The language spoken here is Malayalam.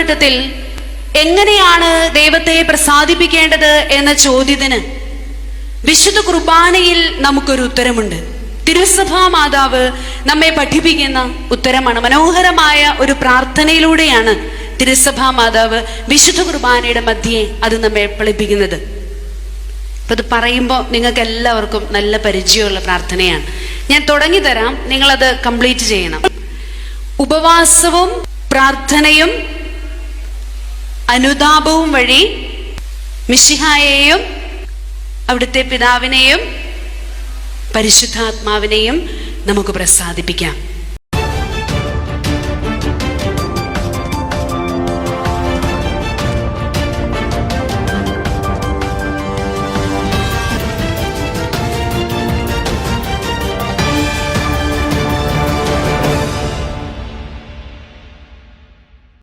കാലഘട്ടത്തിൽ എങ്ങനെയാണ് ദൈവത്തെ പ്രസാദിപ്പിക്കേണ്ടത് എന്ന ചോദ്യത്തിന് വിശുദ്ധ കുർബാനയിൽ നമുക്കൊരു ഉത്തരമുണ്ട്. തിരുസഭാ മാതാവ് നമ്മെ പഠിപ്പിക്കുന്ന ഉത്തരമാണ്. മനോഹരമായ ഒരു പ്രാർത്ഥനയിലൂടെയാണ് തിരുസഭാ മാതാവ് വിശുദ്ധ കുർബാനയുടെ മധ്യേ അത് നമ്മെ പഠിപ്പിക്കുന്നത്. അപ്പൊ അത് പറയുമ്പോൾ നിങ്ങൾക്ക് എല്ലാവർക്കും നല്ല പരിചയമുള്ള പ്രാർത്ഥനയാണ്. ഞാൻ തുടങ്ങി തരാം, നിങ്ങളത് കംപ്ലീറ്റ് ചെയ്യണം. ഉപവാസവും പ്രാർത്ഥനയും അനുതാപവും വഴി മിശിഹായെയും അവിടുത്തെ പിതാവിനെയും പരിശുദ്ധാത്മാവിനെയും നമുക്ക് പ്രസാദിപ്പിക്കാം.